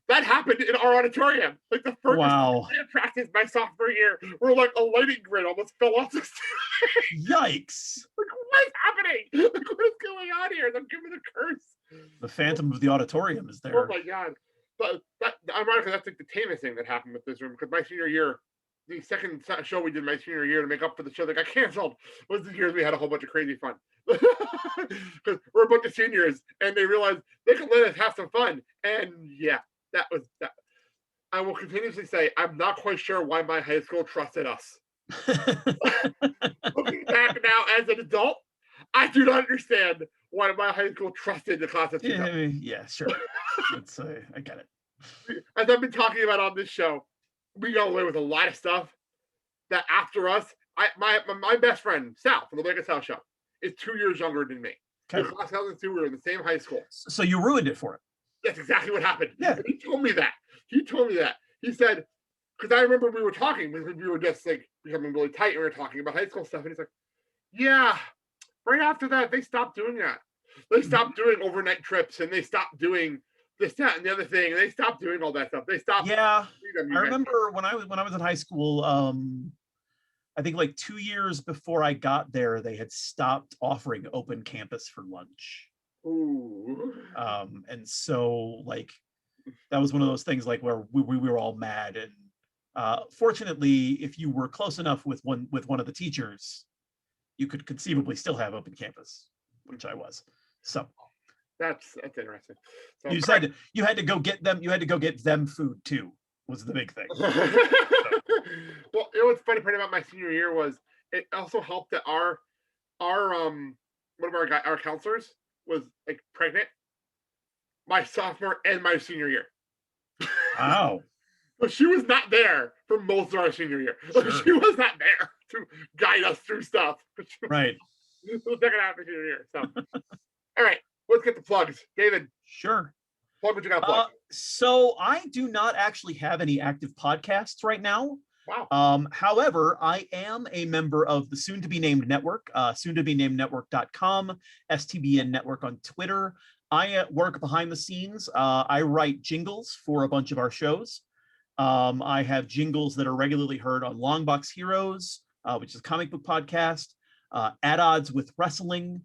That happened in our auditorium. Like the first day of practice my sophomore year, where like a lighting grid almost fell off the stage. Yikes. Like, what's happening? Like, what is going on here? They're giving the curse. The phantom of the auditorium is there. Oh my God. But ironically, that's like the tamest thing that happened with this room, because my senior year, the second show we did my senior year to make up for the show that got canceled was the years we had a whole bunch of crazy fun. Because we're a bunch of seniors and they realized they could let us have some fun. And yeah, that was that. I will continuously say I'm not quite sure why my high school trusted us. Looking back now as an adult, I do not understand why my high school trusted the class of 2000. Yeah, sure. I get it. As I've been talking about on this show, we got away with a lot of stuff that after us, my best friend, Sal, from the Vegas House Show, is 2 years younger than me. Okay. In class 2002, we were in the same high school. So you ruined it for him. That's exactly what happened. Yeah. And he told me that. He said, because I remember we were talking, we were just like becoming really tight, and we were talking about high school stuff, and he's like, yeah, right after that, they stopped doing that. They stopped doing overnight trips, and they stopped doing this, that, and the other thing. And they stopped doing all that stuff. They stopped. Yeah, I remember when I was in high school. I think like 2 years before I got there, they had stopped offering open campus for lunch. Ooh. And so like that was one of those things like where we were all mad. And fortunately, if you were close enough with one of the teachers, you could conceivably still have open campus, which I was. So. That's interesting. So, you had to go get them. You had to go get them food too. Was the big thing. Well, you know what's funny part about my senior year was it also helped that our one of our counselors was like pregnant, my sophomore and my senior year. Wow. So she was not there for most of our senior year. Sure. She was not there to guide us through stuff. Right. The second half of the senior year. So, all right, let's get the plugs. David, Sure. plug what you got to plug. So I do not actually have any active podcasts right now. Wow. However, I am a member of the soon to be named network, soon to be named network.com, STBN network on Twitter. I work behind the scenes. I write jingles for a bunch of our shows. I have jingles that are regularly heard on Longbox Heroes, which is a comic book podcast, At Odds with Wrestling,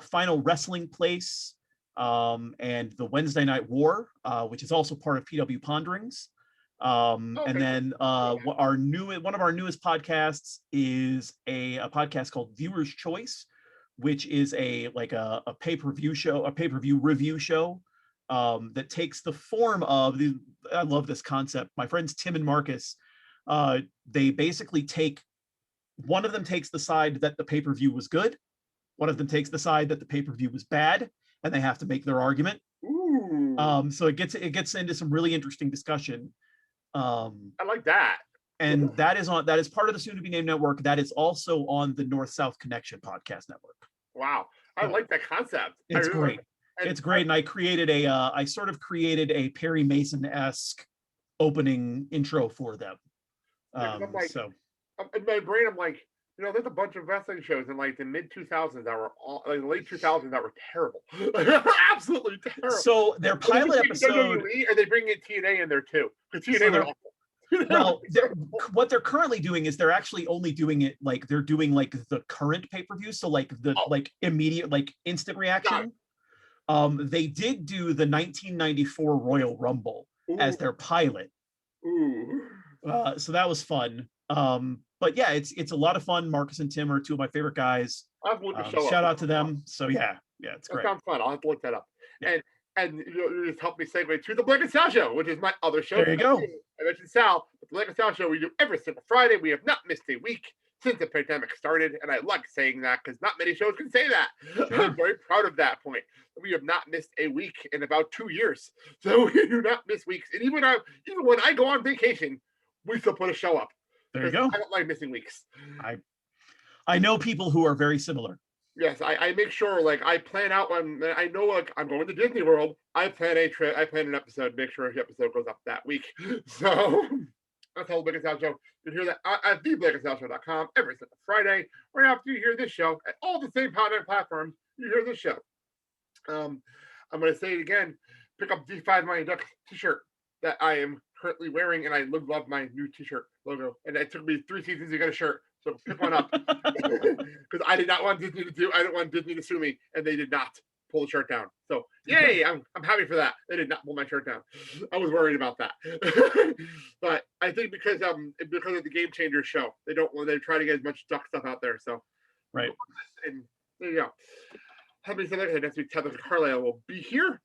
Final Wrestling Place, and the Wednesday Night War, which is also part of PW Ponderings. And then one of our newest podcasts is a podcast called Viewer's Choice, which is a pay-per-view show, a pay-per-view review show that takes the form of I love this concept. My friends Tim and Marcus, they basically one of them takes the side that the pay-per-view was good, one of them takes the side that the pay-per-view was bad, and they have to make their argument. Ooh. So it gets into some really interesting discussion. I like that. And that is part of the soon to be named network. That is also on the North South Connection podcast network. Wow. I like that concept. It's really great. It's great. And I sort of created a Perry Mason-esque opening intro for them. I'm like, in my brain, I'm like, there's a bunch of wrestling shows in like the mid 2000s that were late 2000s that were terrible. Absolutely terrible. So their pilot episode. WWE, or they bring in TNA in there too. TNA was awful. Well, what they're currently doing is they're actually only doing it like they're doing like the current pay-per-view, so like the like immediate, like instant reaction. They did do the 1994 Royal Rumble as their pilot. Ooh. So that was fun. But yeah, it's a lot of fun. Marcus and Tim are two of my favorite guys. Shout out to them. So yeah, it's great. That sounds fun. I'll have to look that up. Yeah. And you just helped me segue to the Blake and Sal Show, which is my other show. There you go. I mentioned Sal, but the Blake and Sal Show we do every single Friday. We have not missed a week since the pandemic started, and I like saying that because not many shows can say that. Sure. I'm very proud of that point. We have not missed a week in about 2 years, so we do not miss weeks. And even when I go on vacation, we still put a show up. There you go. I don't like missing weeks. I know people who are very similar. Yes, I make sure, like, I plan out when I know, like, I'm going to Disney World. I plan a trip. I plan an episode. Make sure the episode goes up that week. So that's how the Blake and Sal Show. You can hear that at theblakeandsalshow.com every single Friday. Right after you hear this show, at all the same podcast platforms, you hear this show. I'm going to say it again. Pick up the 5 Mighty Ducks t-shirt that I am currently wearing, and I love my new t-shirt logo. And it took me 3 seasons to get a shirt. So pick one up because I did not want Disney I didn't want Disney to sue me, and they did not pull the shirt down. So yay, I'm happy for that. They did not pull my shirt down. I was worried about that, but I think because of the Game Changers show, they try to get as much duck stuff out there. So right, and there you go. Having said that, next week Tyler Carlisle will be here,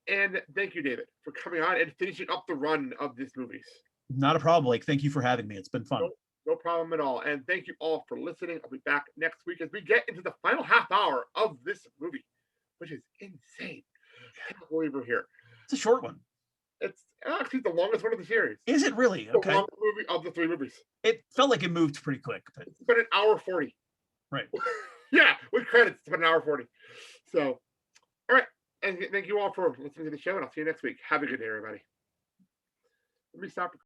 and thank you, David, for coming on and finishing up the run of these movies. Not a problem, Blake. Thank you for having me. It's been fun. No problem at all. And thank you all for listening. I'll be back next week as we get into the final half hour of this movie, which is insane. I can't believe we're here. It's a short one. It's actually the longest one of the series. Is it really? Okay. The longest movie of the 3 movies. It felt like it moved pretty quick. But... It's been an hour 40. Right. Yeah, with credits, it's been an hour 40. So, all right. And thank you all for listening to the show, and I'll see you next week. Have a good day, everybody. Let me stop.